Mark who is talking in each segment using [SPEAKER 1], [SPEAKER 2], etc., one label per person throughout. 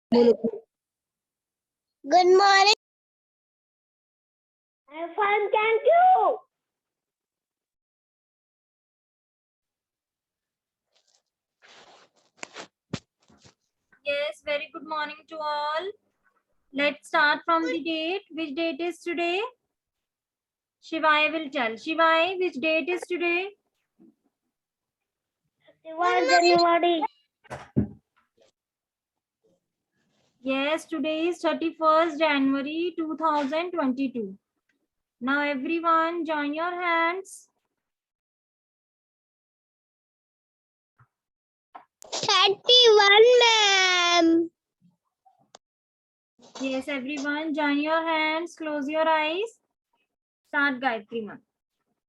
[SPEAKER 1] Good morning. I'm fine, thank you.
[SPEAKER 2] Yes, very good morning to all. Let's start from the date. Which date is today? Shivai will tell. Shivai, which date is today?
[SPEAKER 1] 31 January.
[SPEAKER 2] Yes, today is 31st January 2022. Now everyone join your hands.
[SPEAKER 1] 31, ma'am.
[SPEAKER 2] Yes, everyone join your hands. Close your eyes. Start Gayatri Mantra.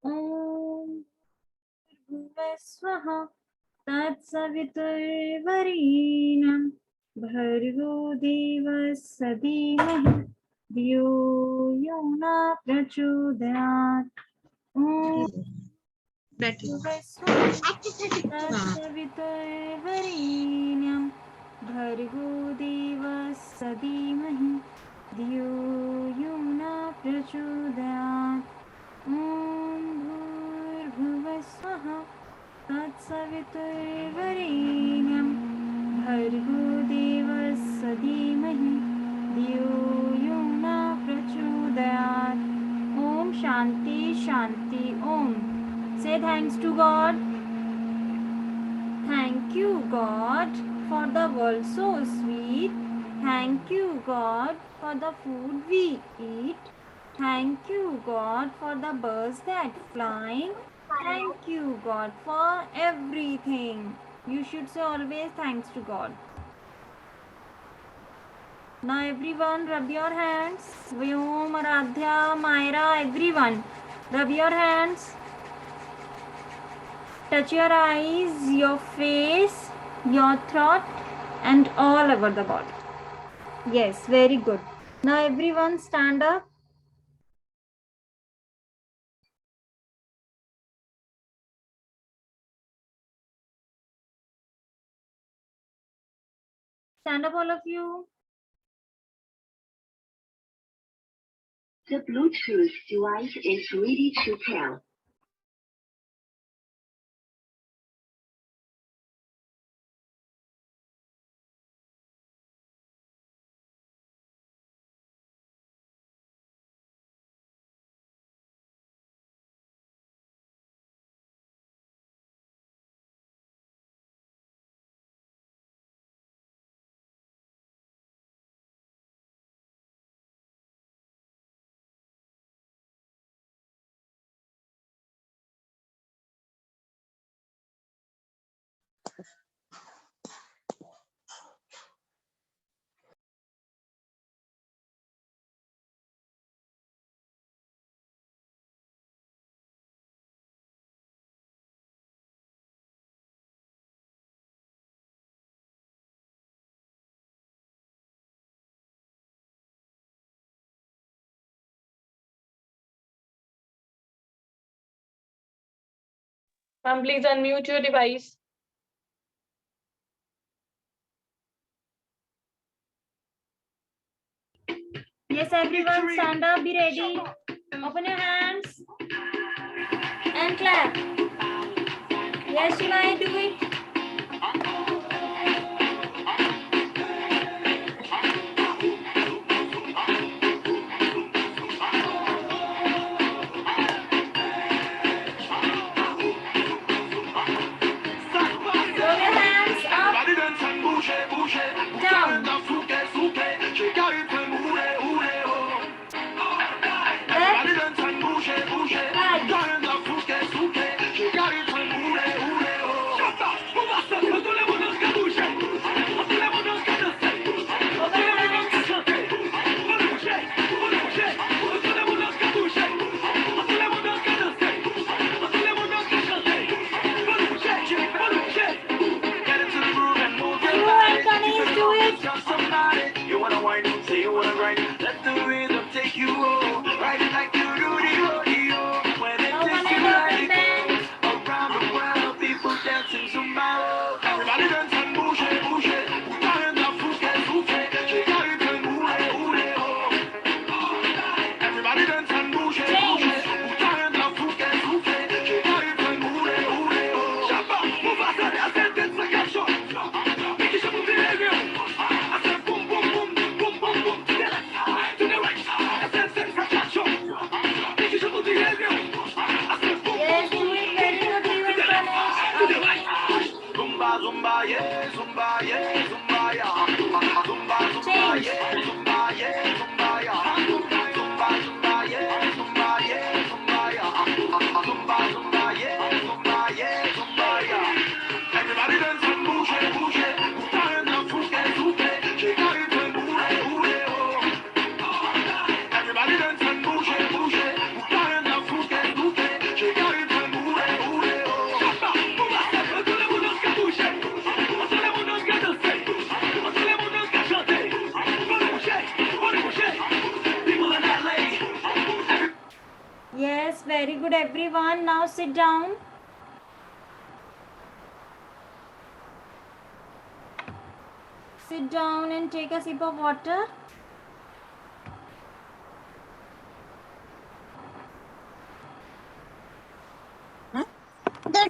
[SPEAKER 2] Om Swaha Tatsaviturvarenyam Bhargo Devasya Dhimahi धियो यो न प्रचोदयात् ॐ तत्सवितुर्वरेण्यं भर्गो देवस्य धीमहि धियो यो न प्रचोदयात् ॐ भूर्भुवः स्वः तत्सवितुर्वरेण्यं भर्गो देवस्य धीमहि धियो यो न प्रचोदयात् Om Shanti Shanti Om. Say thanks to God. Thank you, God, for the world so sweet. Thank you, God, for the food we eat. Thank you, God, for the birds that flying. Thank you, God, for everything. You should say always thanks to God. Now everyone rub your hands. Vyom, Aradhya, Myra, everyone. Rub your hands. Touch your eyes, your face, your throat and all over the body. Yes, very good. Now everyone stand up. Stand up all of you.
[SPEAKER 3] The Bluetooth device is ready to pair.
[SPEAKER 4] Ma'am, please unmute your device.
[SPEAKER 2] Yes, everyone stand up, be ready. Open your hands and clap. Yes, Shivai, do it. Throw your hands up, down.
[SPEAKER 5] You wanna whine, say you wanna grind. Let the rhythm take you home. Ride it like you do the rodeo. When it takes you like it, around the world, people dancing tomorrow. Everybody dance and bouge, bouge. Bouge la fouke, fouke.
[SPEAKER 2] Change.
[SPEAKER 5] Everybody dance and bouge, bouge. Putain, la souke, souke. J'ai carré de boule, boule, oh. Everybody dance and bouge, bouge. Putain, la souke, souke. J'ai carré de boule, boule, oh. Tout le monde a bouger. Tout le monde a danser. Tout le monde a chanter. On est bouger. People in LA.
[SPEAKER 2] Yes, very good everyone. Now sit down. Sit down and take a sip of water.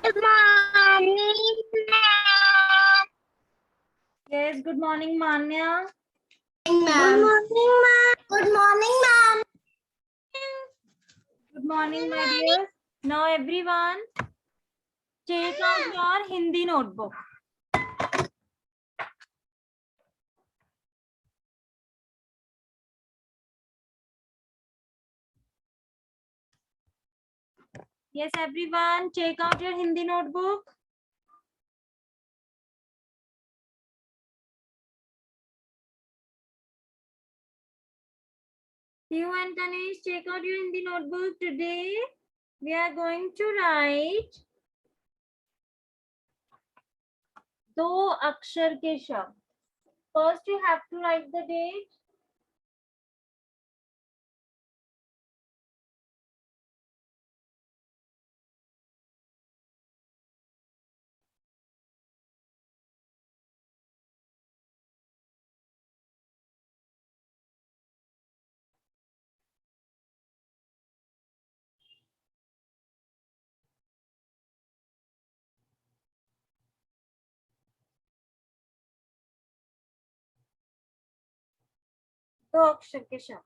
[SPEAKER 1] Good morning, ma'am.
[SPEAKER 2] Yes, good morning, Manya.
[SPEAKER 1] Good morning, ma'am. Good morning, ma'am.
[SPEAKER 2] Good morning, my dear. Now, everyone, take out your Hindi notebook. Yes, everyone, take out your Hindi notebook. You and Tanish, take out your Hindi notebook. Today, we are going to write दो अक्षर के शब्द. First, you have to write the date. दो अक्षर के शब्द.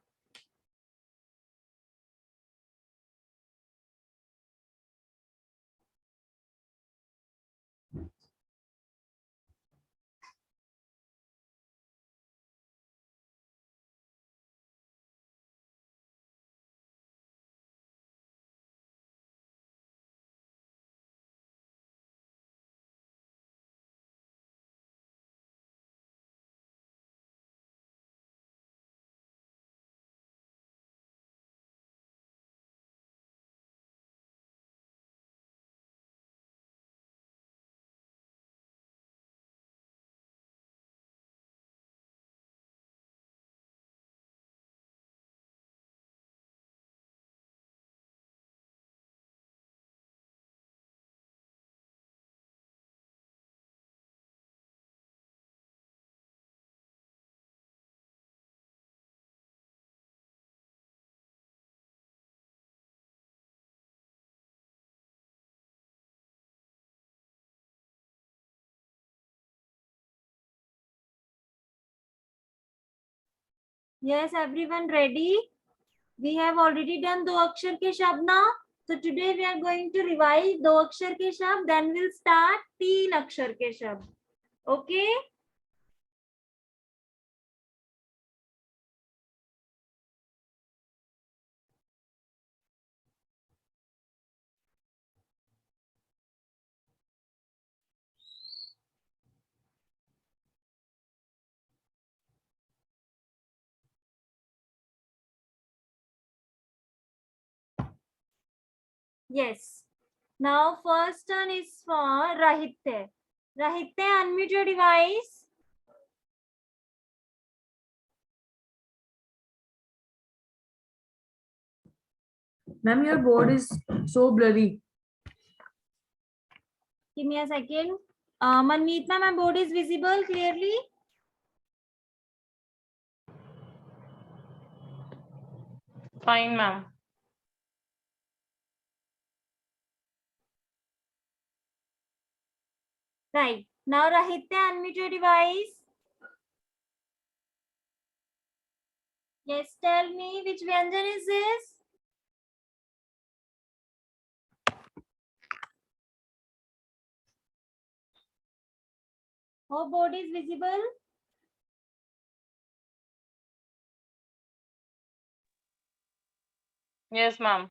[SPEAKER 2] Yes, everyone ready? We have already done दो अक्षर के शब्द now. So today we are going to revise दो अक्षर के शब्द. Then we'll start तीन अक्षर के शब्द. Okay? Yes. Now first turn is for Rahitya. Rahitya, unmute your device.
[SPEAKER 6] Ma'am, your board is so blurry.
[SPEAKER 2] Give me a second. Manmeet, ma'am, my board is visible clearly.
[SPEAKER 4] Fine, ma'am.
[SPEAKER 2] Right. Now Rahitya, unmute your device. Yes, tell me which Vyanjan is this? Oh, board is visible.
[SPEAKER 4] Yes, ma'am.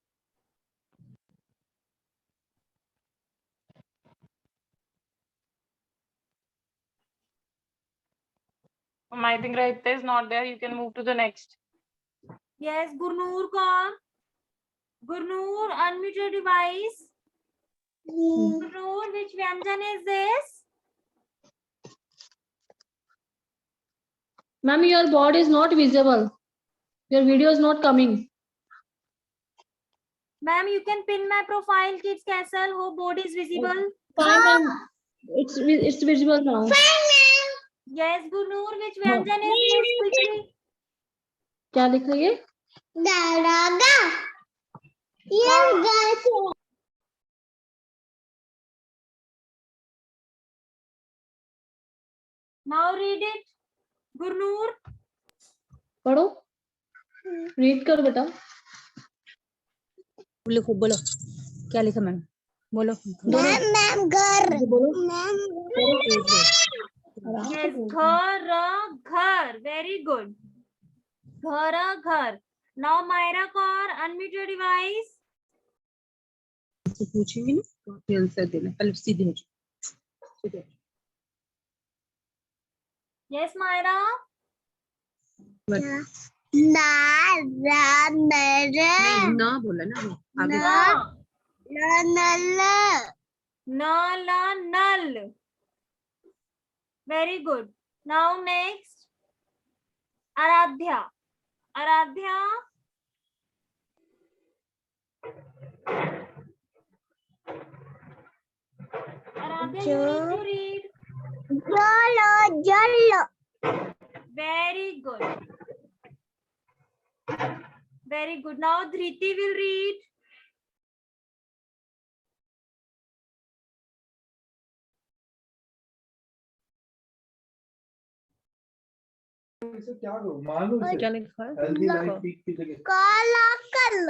[SPEAKER 4] I think right is not there. You can move to the next.
[SPEAKER 2] Yes, Gurnoor कौन? Gurnoor, unmute your device. Gurnoor, which Vyanjan is this?
[SPEAKER 6] Ma'am, your board is not visible. Your video is not coming.
[SPEAKER 2] Ma'am, you can pin my profile, Kids Castle. Hope board is visible.
[SPEAKER 6] Fine, ma'am. It's visible now.
[SPEAKER 2] Yes, Gurnoor, which Vyanjan is this? Quickly.
[SPEAKER 6] क्या लिख रही है?
[SPEAKER 1] Daraga. Yes, guys.
[SPEAKER 2] Now read it. Gurnoor.
[SPEAKER 6] पढ़ो. Read करो बेटा.
[SPEAKER 7] लिखो, बोलो क्या लिखा मैम? बोलो.
[SPEAKER 1] Ma'am, घर.
[SPEAKER 6] बोलो.
[SPEAKER 1] Ma'am,
[SPEAKER 2] Yes, घर. Very good. घर. Now Myra Kaur, unmute your device.
[SPEAKER 7] तो पूछेंगे ना तो आप आंसर देना. पहले सीधे हो जाओ.
[SPEAKER 2] Yes, Myra.
[SPEAKER 7] नहीं, ना बोला ना आगे.
[SPEAKER 2] Nal. Very good. Now next, Aradhya. Aradhya, you need to read.
[SPEAKER 1] Jalo.
[SPEAKER 2] Very good. Very good. Now Dhriti will read.
[SPEAKER 5] क्या करूं मान लो
[SPEAKER 7] क्या लिखा है?
[SPEAKER 5] हेल्दी लाइफ की जगह
[SPEAKER 1] कालाकल.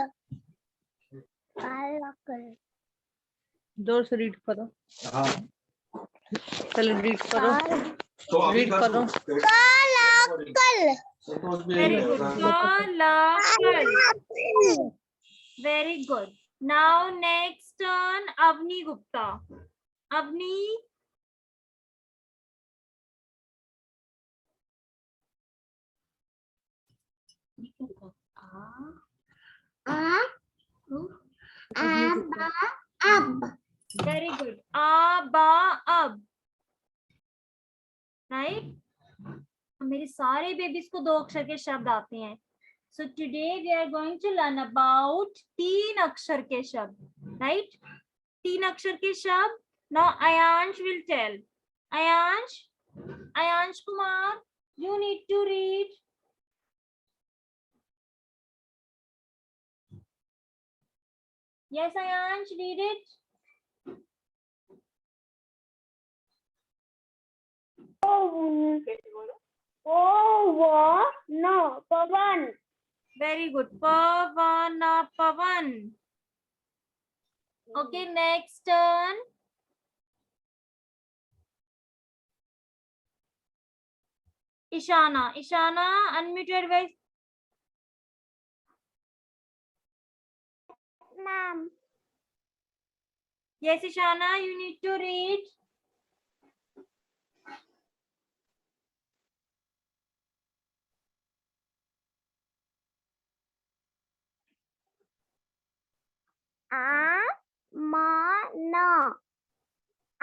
[SPEAKER 7] जोर से रीड करो.
[SPEAKER 5] हां
[SPEAKER 7] पहले रीड करो.
[SPEAKER 5] तो
[SPEAKER 7] रीड करो.
[SPEAKER 1] कालाकल.
[SPEAKER 2] Very good. Kalakal. Very good. Now next turn, Avni Gupta. Avni. Very good. Ab. Right? मेरे सारे बेबीज को 2 अक्षर के शब्द आते हैं. So today we are going to learn about 3 अक्षर के शब्द. Right? 3 अक्षर के शब्द. Now Ayansh will tell. Ayansh Kumar, you need to read. Yes, Ayansh, read it.
[SPEAKER 1] Pavan.
[SPEAKER 2] Very good. Pavan. Okay, next turn. Ishana, unmute your voice.
[SPEAKER 1] Ma'am.
[SPEAKER 2] Yes, Ishana, you need to read.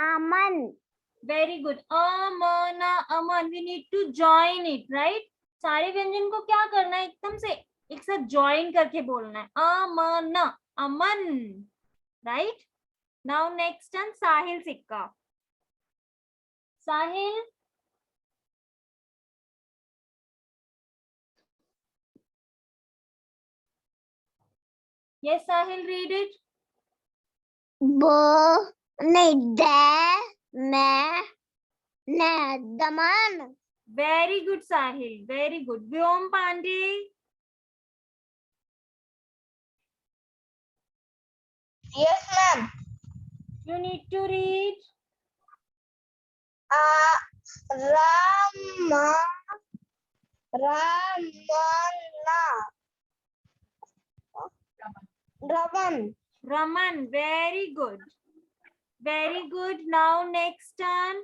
[SPEAKER 1] Aman.
[SPEAKER 2] Very good. Aman. We need to join it, right? सारे व्यंजन को क्या करना है? एकदम से एक साथ join करके बोलना है. Aman. Right? Now next turn, Sahil Sikka. Sahil. Yes, Sahil, read it.
[SPEAKER 1] Daman.
[SPEAKER 2] Very good, Sahil. Very good. Vyom Pandey.
[SPEAKER 1] Yes, ma'am.
[SPEAKER 2] You need to read.
[SPEAKER 1] Ramana. Raman.
[SPEAKER 2] Raman, very good. Very good. Now next turn.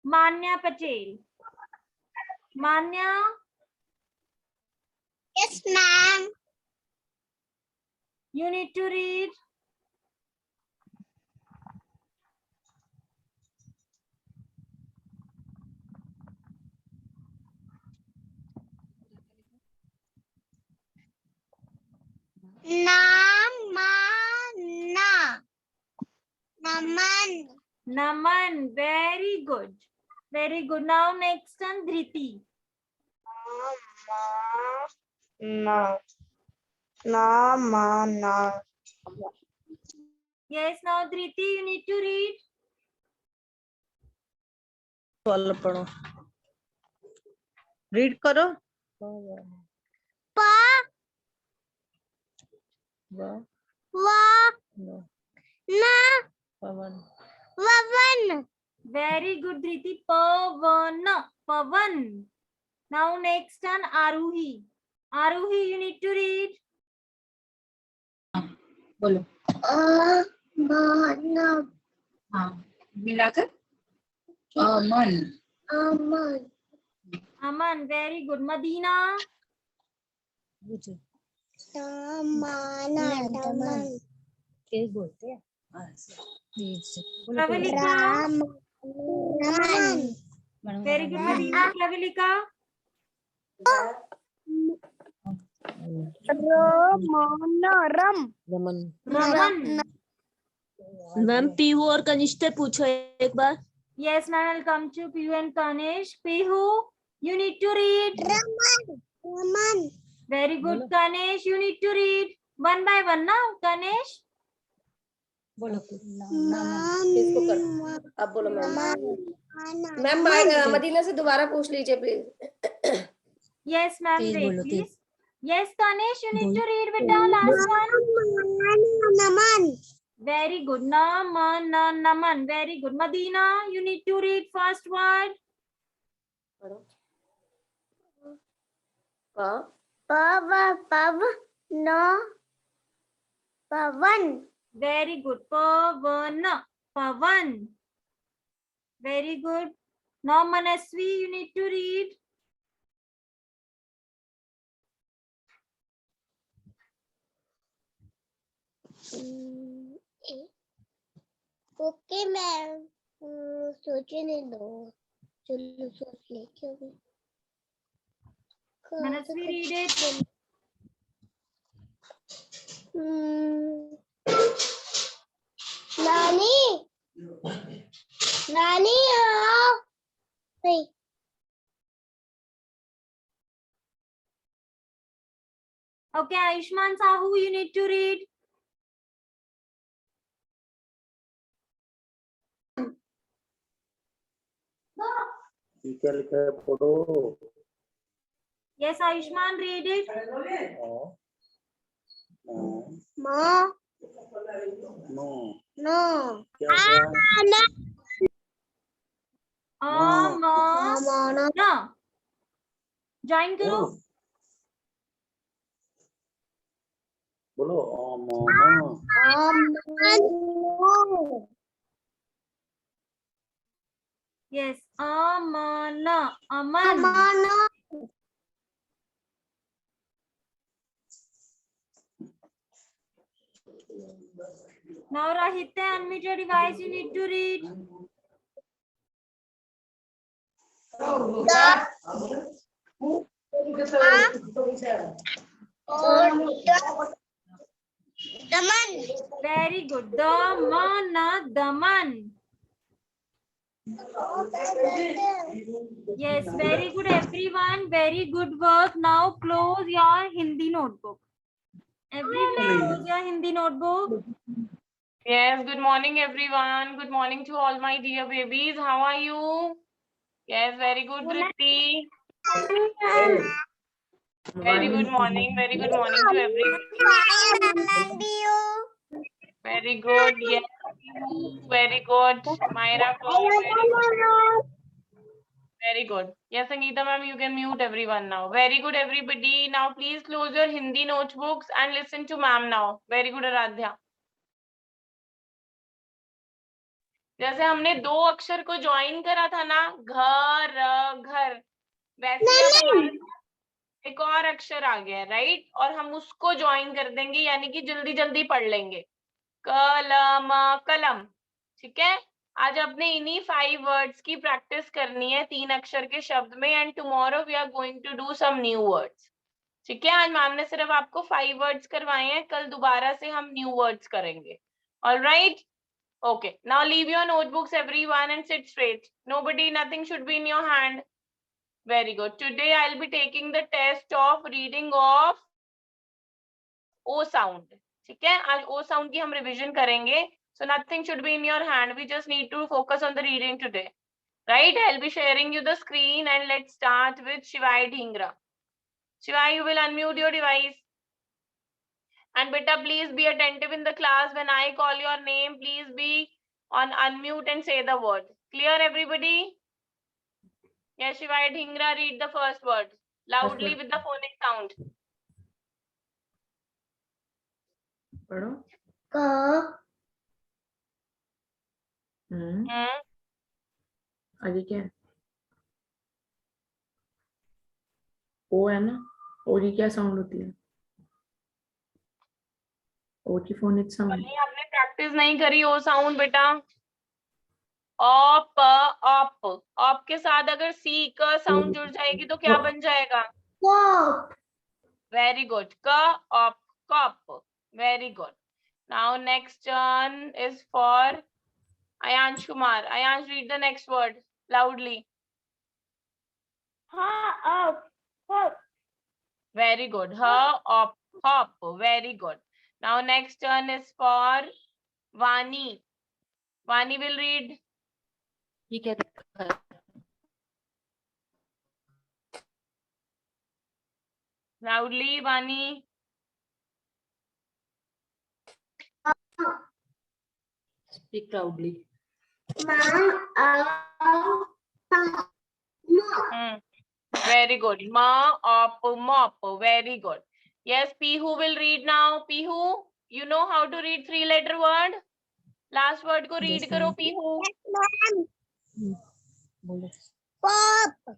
[SPEAKER 2] Manya Patel. Manya,
[SPEAKER 1] Yes, ma'am.
[SPEAKER 2] you need to read.
[SPEAKER 1] Namana. Naman.
[SPEAKER 2] Naman, very good. Very good. Now next turn, Dhriti.
[SPEAKER 1] Na. Namana.
[SPEAKER 2] Yes, now Dhriti, you need to read.
[SPEAKER 7] Solve पढ़ो read करो
[SPEAKER 1] Pa.
[SPEAKER 7] वा
[SPEAKER 1] Va.
[SPEAKER 7] वा
[SPEAKER 1] Na.
[SPEAKER 7] Pawan
[SPEAKER 1] Vavan.
[SPEAKER 2] Very good, Dhriti. Pavan. Pavan. Now next turn, Aruhi. Aruhi, you need to read.
[SPEAKER 6] बोलो
[SPEAKER 1] Amana.
[SPEAKER 6] हाँ मिलाकर अमन
[SPEAKER 1] Aman.
[SPEAKER 2] Aman, very good. Madina.
[SPEAKER 1] Namana. Naman.
[SPEAKER 7] तेज बोलते हैं
[SPEAKER 2] Pravalika.
[SPEAKER 1] Naman.
[SPEAKER 2] Very good, Madina. Pravalika.
[SPEAKER 1] Ramana. Ram.
[SPEAKER 7] Raman
[SPEAKER 2] Raman.
[SPEAKER 7] Ma'am Pihu और कनिष्ठ पूछो एक बार
[SPEAKER 2] Yes, ma'am. I'll come to Pihu and Kanesh. Pihu, you need to read.
[SPEAKER 1] Raman. Raman.
[SPEAKER 2] Very good, Kanesh. You need to read. One by one now, Kanesh.
[SPEAKER 7] बोलो
[SPEAKER 1] किसको कर
[SPEAKER 8] अब बोलो ma'am
[SPEAKER 1] ma'am
[SPEAKER 8] Medina से दोबारा पूछ लीजिए please
[SPEAKER 2] Yes, ma'am.
[SPEAKER 7] Tej
[SPEAKER 2] Wait,
[SPEAKER 7] बोलो,
[SPEAKER 2] please. Yes, Kanesh, you need to read beta. Last one.
[SPEAKER 1] Naman.
[SPEAKER 2] Very good. Naman. Very good. Madina, you need to read first word.
[SPEAKER 1] Pav. No. Pavan.
[SPEAKER 2] Very good. Pavan. Pavan. Very good. Now, Manasvi, you need to read.
[SPEAKER 1] Okay ma'am सोचने दो चलो सोच लेती हूँ
[SPEAKER 2] Manasvi, read it.
[SPEAKER 1] नानी नानी आओ नहीं
[SPEAKER 2] Okay, Ayushman Sahu, you need to read.
[SPEAKER 5] क्या लिखा है पढ़ो
[SPEAKER 2] Yes, Ayushman, read it.
[SPEAKER 1] माँ
[SPEAKER 5] नो
[SPEAKER 1] नो
[SPEAKER 5] क्या क्या
[SPEAKER 2] Amana. Join karo.
[SPEAKER 5] बोलो मामा
[SPEAKER 2] Yes, Amana. Aman. Now, Rahite, unmute your device. You need to read.
[SPEAKER 1] Daman
[SPEAKER 2] Very good. Daman. Yes, very good, everyone. Very good work. Now, close your Hindi notebook. Everyone, close your Hindi notebook.
[SPEAKER 4] Yes, good morning everyone. Good morning to all my dear babies. How are you? Yes, very good, Driti. Very good morning. Very good morning to everyone. Very good. Yes, very good. Myra, very good. Very good. Yes, Sangeeta ma'am, you can mute everyone now. Very good, everybody. Now, please close your Hindi notebooks and listen to ma'am now. Very good, Aradhya. जैसे हमने 2 अक्षर को join करा था ना, घर घर, वैसे अब हमारे पास एक और अक्षर आ गया है, राइट? और हम उसको ज्वाइन कर देंगे, यानी कि जल्दी जल्दी पढ़ लेंगे। कलम कलम, ठीक है? आज अपने इन्हीं 5 वर्ड्स की प्रैक्टिस करनी है 3 अक्षर के शब्द में, and tomorrow we are going to do some new words. ठीक है, आज मैम ने सिर्फ आपको 5 वर्ड्स करवाए हैं, कल दोबारा से हम न्यू वर्ड्स करेंगे। Alright, okay, now leave your notebooks everyone and sit straight. Nobody, nothing should be in your hand. Very good. Today I'll be taking the test of reading of O sound. ठीक है, आज O sound की हम revision करेंगे, so nothing should be in your hand. We just need to focus on the reading today. Right? I'll be sharing you the screen and let's start with Shivai Dhingra. Shivai, you will unmute your device. And beta, please be attentive in the class. When I call your name, please be on unmute and say the word. Clear, everybody? Yes, Shivai Dhingra, read the first word loudly with the phonic sound.
[SPEAKER 6] पढ़ो।
[SPEAKER 1] क
[SPEAKER 6] आगे क्या है? ओ है ना? ओ की क्या sound होती है? ओ की फोनिक साउंड।
[SPEAKER 4] नहीं, आपने प्रैक्टिस नहीं करी ओ साउंड बेटा। ऑप ऑप ऑप के साथ अगर सी का साउंड जुड़ जाएगी तो क्या बन जाएगा?
[SPEAKER 1] कप
[SPEAKER 4] वेरी गुड, क op cup. Very good. Now next turn is for Ayansh Kumar. Ayansh, read the next word loudly.
[SPEAKER 1] Hop
[SPEAKER 4] Very good. Her op hop. Very good. Now next turn is for Vani. Vani will read.
[SPEAKER 6] ये क्या लिखा है?
[SPEAKER 4] Loudly, Vani.
[SPEAKER 6] Speak loudly.
[SPEAKER 4] Very good. Ma op mop. Very good. Yes, Pihu will read now. Pihu, you know how to read 3-letter word? Last word ko read
[SPEAKER 6] Yes,
[SPEAKER 4] karo,
[SPEAKER 6] ma'am.
[SPEAKER 4] Pihu.
[SPEAKER 6] बोलो।
[SPEAKER 1] Pop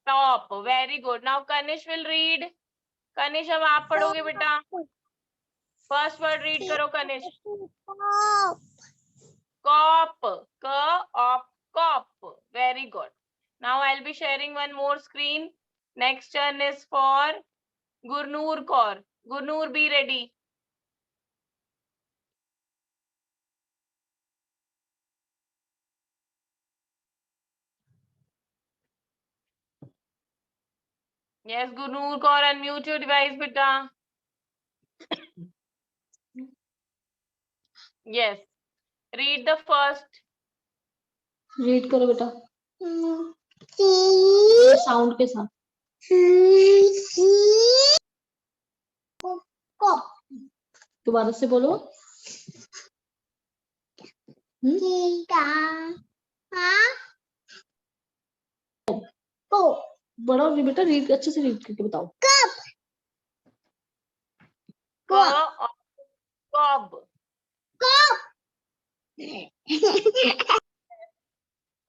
[SPEAKER 4] Top. Very good. Now Kanish will read. Kanish, अब आप पढ़ोगे बेटा. First word read करो Kanish.
[SPEAKER 1] Pop
[SPEAKER 4] Cop. K-op, cop. Very good. Now I'll be sharing one more screen. Next turn is for Gurnoor Kaur. Gurnoor, be ready. Yes, Gurnoor Kaur, unmute your device, beta. Yes. Read the first.
[SPEAKER 6] Read करो बेटा
[SPEAKER 1] सी
[SPEAKER 6] sound के साथ।
[SPEAKER 1] सी cup
[SPEAKER 6] दोबारा से बोलो।
[SPEAKER 1] सीता को
[SPEAKER 6] बड़ा बेटा रीड अच्छे से रीड करके बताओ।
[SPEAKER 1] Cup
[SPEAKER 4] Cob.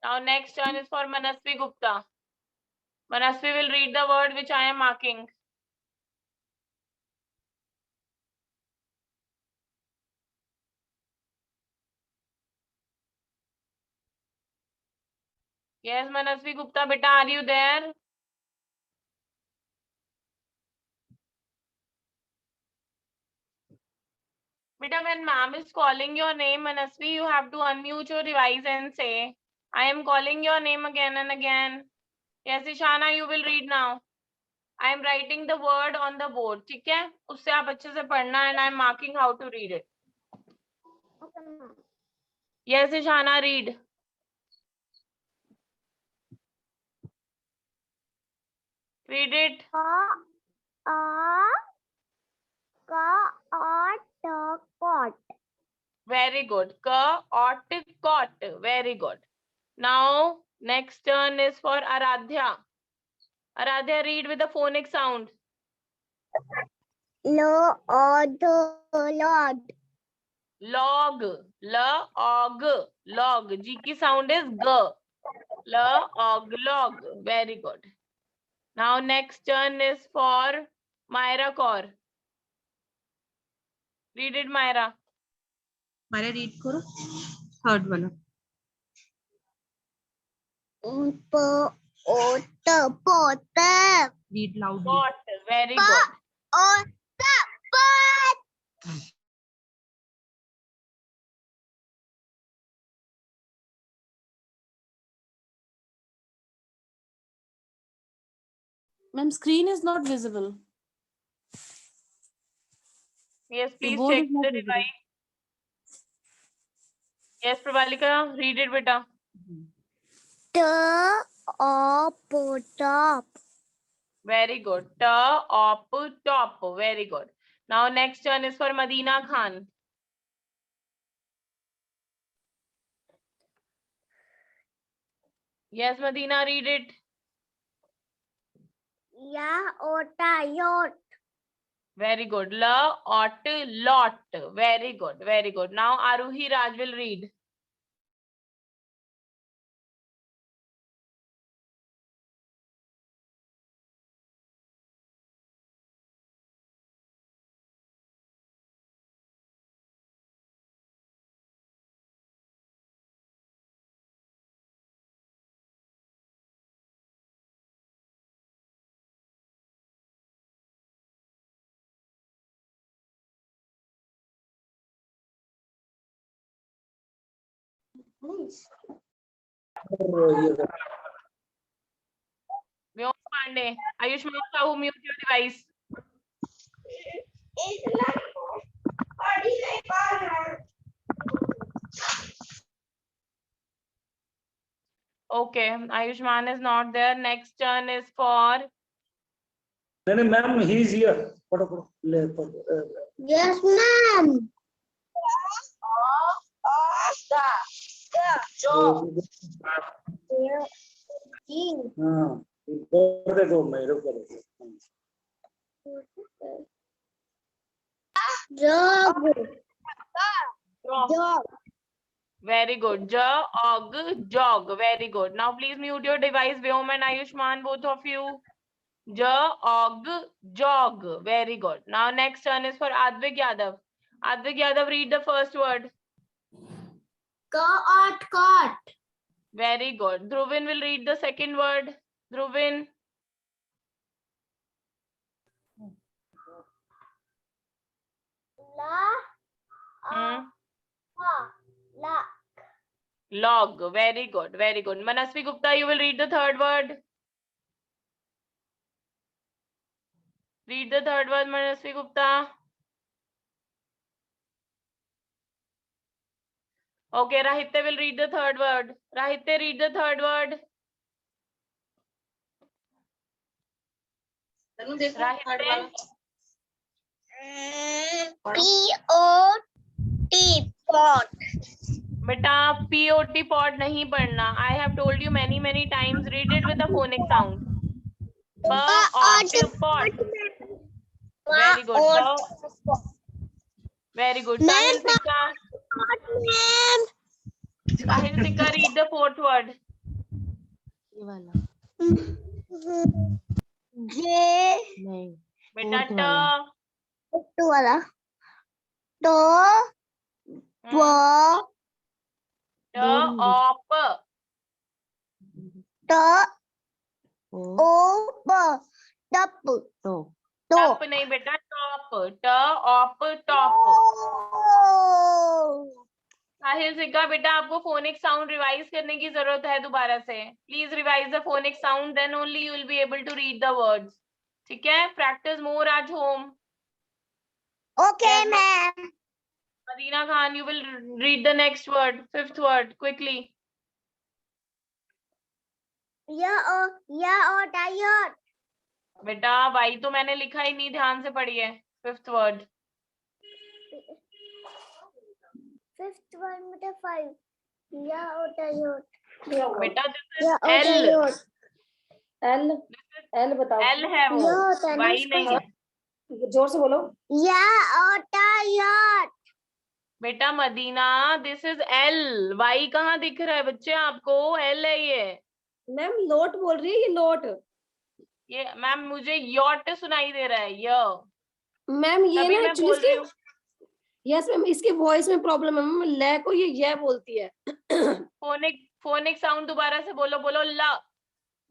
[SPEAKER 4] Now next turn is for Manasvi Gupta. Manasvi will read the word which I am marking. Yes, Manasvi Gupta, beta, are you there? Beta, when ma'am is calling your name, Manasvi, you have to unmute your device and say, I am calling your name again and again. Yes, Ishana, you will read now. I am writing the word on the board. ठीक है? उससे आप अच्छे से पढ़ना and I am marking how to read it. Yes, Ishana, read. Read it.
[SPEAKER 1] Cot.
[SPEAKER 4] Very good. Cot. Very good. Now Next turn is for Aradhya. Aradhya, read with the phonic sound.
[SPEAKER 1] Lord.
[SPEAKER 4] Log. Log. Log. G ki sound is G. Log. Log. Very good. Now next turn is for Myra Kaur. Read it, Myra.
[SPEAKER 7] मारे read करो third वाला
[SPEAKER 1] Pot.
[SPEAKER 7] Read loudly
[SPEAKER 4] Pot. Very good.
[SPEAKER 9] Ma'am, screen is not visible.
[SPEAKER 4] Yes,
[SPEAKER 9] The
[SPEAKER 4] please
[SPEAKER 9] board
[SPEAKER 4] check
[SPEAKER 9] is not
[SPEAKER 4] the
[SPEAKER 9] visible.
[SPEAKER 4] device. Yes, Pravalika, read it, beta.
[SPEAKER 1] Top.
[SPEAKER 4] Very good. Top. Very good. Now next turn is for Madina Khan. Yes, Madina, read it.
[SPEAKER 1] Yacht.
[SPEAKER 4] Very good. Lot. Very good. Very good. Now Aruhi Raj will read. Vyom Pandey. Ayushman Sahu, mute your device. Okay, Ayushman is not there. Next turn is for
[SPEAKER 5] No, ma'am, he is here.
[SPEAKER 1] Yes, ma'am.
[SPEAKER 5] हाँ, इधर देखो मेरे को देखो।
[SPEAKER 1] Jog.
[SPEAKER 4] very good. Jog. Very good. Now please mute your device, Vyom and Ayushman, both of you. Jog. Very good. Now next turn is for Advik Yadav. Advik Yadav, read the first word.
[SPEAKER 1] Caught.
[SPEAKER 4] Very good. Dhruvin will read the second word. Dhruvin. Log. Very good. Very good. Manasvi Gupta, you will read the third word. Read the third word, Manasvi Gupta. Okay, Rahitya will read the third word. Rahitya, read the third word. Rahitya.
[SPEAKER 1] Pot. Pot.
[SPEAKER 4] Beta, P-O-T pot nahi padna. I have told you many times. Read it with a phonic sound. P-O-T pot. Very good. Very good. Sahil Sikka. Sahil Sikka, read the fourth word. Beta, Top नहीं बेटा, top. साहिल सिक्का बेटा, आपको phonic sound revise करने की जरूरत है दोबारा से. Please revise the phonic sound, then only you will be able to read the words. ठीक है? Practice more at home.
[SPEAKER 1] Okay, ma'am.
[SPEAKER 4] Madina Khan, you will read the next word, fifth word, quickly.
[SPEAKER 1] Yacht.
[SPEAKER 4] बेटा Y तो मैंने लिखा ही नहीं, ध्यान से पढ़िए. Fifth word.
[SPEAKER 1] Fifth one with a 5. Yacht.
[SPEAKER 4] बेटा दिस इज
[SPEAKER 1] या होता है
[SPEAKER 4] एल,
[SPEAKER 1] याट।
[SPEAKER 8] एल एल बताओ।
[SPEAKER 4] एल है वो,
[SPEAKER 1] या होता है ना
[SPEAKER 4] वाई
[SPEAKER 1] इसका
[SPEAKER 4] नहीं है।
[SPEAKER 8] जोर से बोलो।
[SPEAKER 1] या होता है याट।
[SPEAKER 4] बेटा Madina this is L, Y कहाँ दिख रहा है बच्चे आपको? एल है ये।
[SPEAKER 8] मैम नोट बोल रही है ये नोट।
[SPEAKER 4] ये मैम मुझे यॉट सुनाई दे रहा है, य
[SPEAKER 8] मैम ये
[SPEAKER 4] तभी
[SPEAKER 8] ना
[SPEAKER 4] मैं
[SPEAKER 8] एक्चुअली
[SPEAKER 4] बोल रही
[SPEAKER 8] इसके,
[SPEAKER 4] हूँ।
[SPEAKER 8] यस मैम इसके वॉइस में प्रॉब्लम है मैम, ले को ये बोलती है।
[SPEAKER 4] फोनिक साउंड दोबारा से बोलो, बोलो ला।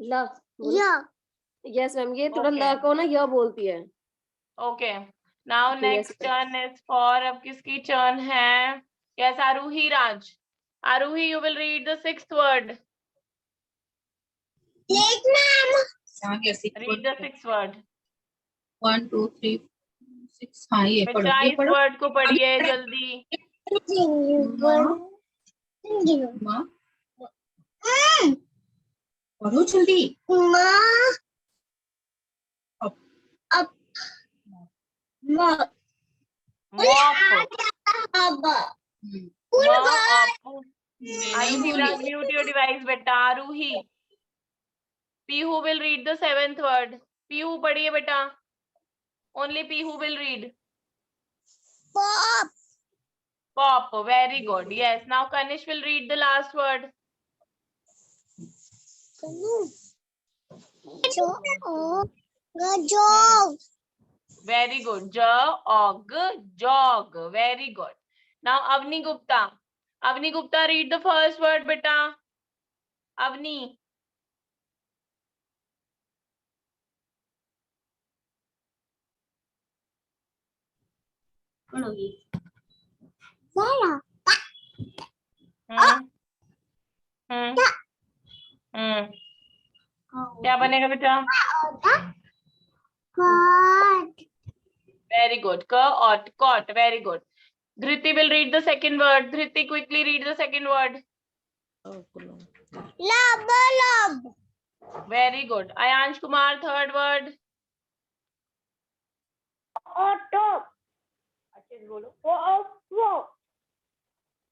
[SPEAKER 8] ला बोलो।
[SPEAKER 1] या
[SPEAKER 8] यस मैम ये थोड़ा
[SPEAKER 4] ओके
[SPEAKER 8] ला को ना यह बोलती है।
[SPEAKER 4] Okay, now
[SPEAKER 8] Okay, yes,
[SPEAKER 4] next turn is for, अब किसकी टर्न है? Yes Aaruhi Raj. Aaruhi you will read the sixth word,
[SPEAKER 1] late ma'am.
[SPEAKER 7] यहाँ गया 6
[SPEAKER 4] रीड द सिक्स्थ वर्ड।
[SPEAKER 7] 1 2 3 6। हाँ ये पढ़ो,
[SPEAKER 4] बच्चा
[SPEAKER 7] ये
[SPEAKER 4] इस
[SPEAKER 7] पढ़ो।
[SPEAKER 4] वर्ड को पढ़िए जल्दी।
[SPEAKER 7] माँ पढ़ो जल्दी।
[SPEAKER 1] माँ
[SPEAKER 7] अब
[SPEAKER 1] अब माँ
[SPEAKER 4] मॉप,
[SPEAKER 1] अब
[SPEAKER 4] मॉप।
[SPEAKER 7] नहीं
[SPEAKER 4] आरूही
[SPEAKER 7] बोलिए।
[SPEAKER 4] राज म्यूट योर डिवाइस बेटा। Aaruhi, Pihu will read the seventh word. Pihu पढ़िए बेटा, only Pihu will read.
[SPEAKER 1] Pop
[SPEAKER 4] Pop, very good. Yes. Now Kanish will read the last word.
[SPEAKER 1] Job.
[SPEAKER 4] Very good. Jog, jog. Very good. Now Avni Gupta. Avni Gupta, read the first word, beta. Avni.
[SPEAKER 7] पढ़ोगी।
[SPEAKER 4] हम्म हम्म हम्म क्या बनेगा बेटा? Very good. Caught. Very good. Dhriti will read the second word. Dhriti, quickly read the second word.
[SPEAKER 1] लब लब।
[SPEAKER 4] Very good. Ayansh Kumar, third word.
[SPEAKER 1] Auto.
[SPEAKER 4] अच्छे से बोलो.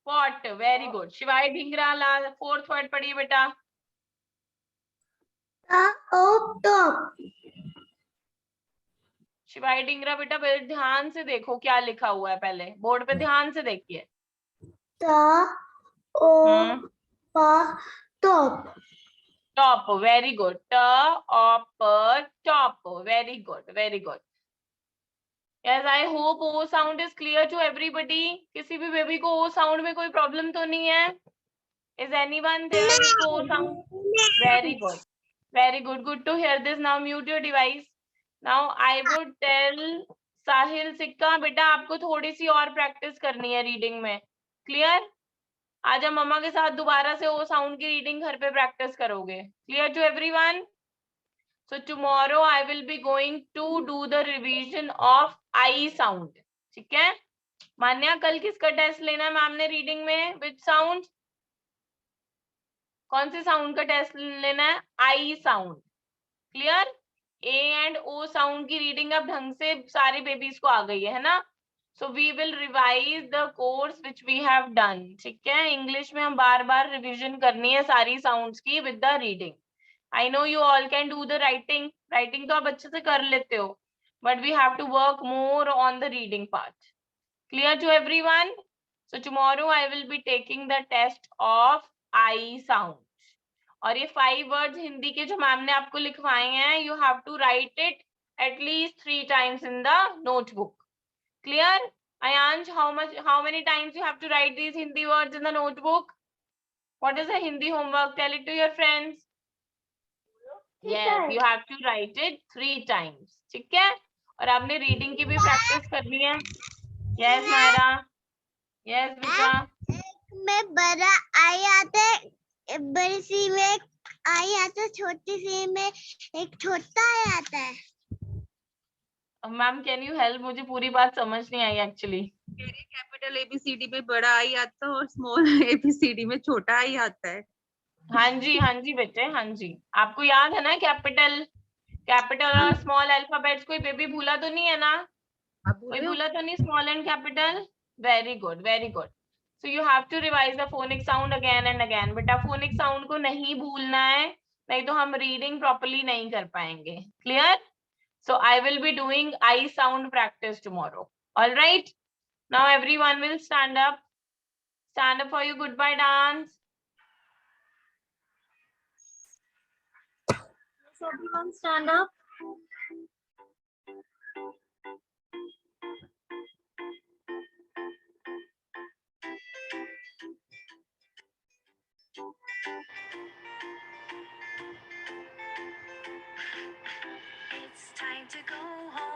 [SPEAKER 4] Pot. Very good. Shivai Dhingra, fourth word पढ़िए बेटा.
[SPEAKER 1] Auto.
[SPEAKER 4] Shivai Dhingra बेटा पहले ध्यान से देखो क्या लिखा हुआ है, पहले बोर्ड पे ध्यान से देखिए.
[SPEAKER 1] Top.
[SPEAKER 4] Top, very good. Top, very good, very good. Yes, I hope O sound is clear to everybody. किसी भी बेबी को ओ साउंड में कोई प्रॉब्लम तो नहीं है? Is anyone there with O sound? Very good. Very good. Good to hear this. Now mute your device. Now I would tell साहिल सिक्का बेटा आपको थोड़ी सी और प्रैक्टिस करनी है रीडिंग में. क्लियर? आज हम मम्मा के साथ दोबारा से ओ साउंड की रीडिंग घर पे प्रैक्टिस करोगे. Clear to everyone? So tomorrow I will be going to do the revision of I sound. ठीक है? मान्या कल किसका टेस्ट लेना है मैम ने रीडिंग में? Which sound? कौन से साउंड का टेस्ट लेना है? I sound. Clear? A and O sound की रीडिंग अब ढंग से सारे बेबीज को आ गई है ना? So we will revise the course which we have done. ठीक है? इंग्लिश में हम बार बार रिविजन करनी है सारी साउंड्स की with the reading. I know you all can do the writing. Writing तो आप अच्छे से कर लेते हो, but we have to work more on the reading part. Clear to everyone? So tomorrow I will be taking the test of I sound. और ये 5 words Hindi के जो मैम ने आपको लिखवाए हैं, you have to write it at least 3 times in the notebook. Clear? Ayansh, how many times you have to write these Hindi words in the notebook? What is the Hindi homework? Tell it to your friends. Yes, you have to write it 3 times. ठीक है? और आपने reading की भी practice करनी है. Yes, Myra. Yes, बेटा.
[SPEAKER 1] में बड़ा आई आता है, बड़ी सी में आई आता है, छोटी सी में एक छोटा आई आता है.
[SPEAKER 4] Ma'am can you help? मुझे पूरी बात समझ नहीं आई एक्चुअली.
[SPEAKER 7] कैपिटल एबीसीडी में बड़ा आई आता है और स्मॉल एबीसीडी में छोटा आई आता है.
[SPEAKER 4] हाँ जी बेटे, हाँ जी. आपको याद है ना कैपिटल और स्मॉल अल्फाबेट्स? कोई बेबी भूला तो नहीं है ना?
[SPEAKER 7] आप
[SPEAKER 4] कोई
[SPEAKER 7] बोलो.
[SPEAKER 4] भूला तो नहीं small and capital? Very good, very good. So you have to revise the phonic sound again and again. बेटा phonic sound को नहीं भूलना है, नहीं तो हम reading properly नहीं कर पाएंगे. Clear? So I will be doing I sound practice tomorrow. All right. Now everyone will stand up. Stand up for your goodbye dance.
[SPEAKER 2] Yes, everyone stand up.
[SPEAKER 5] It's time to go home.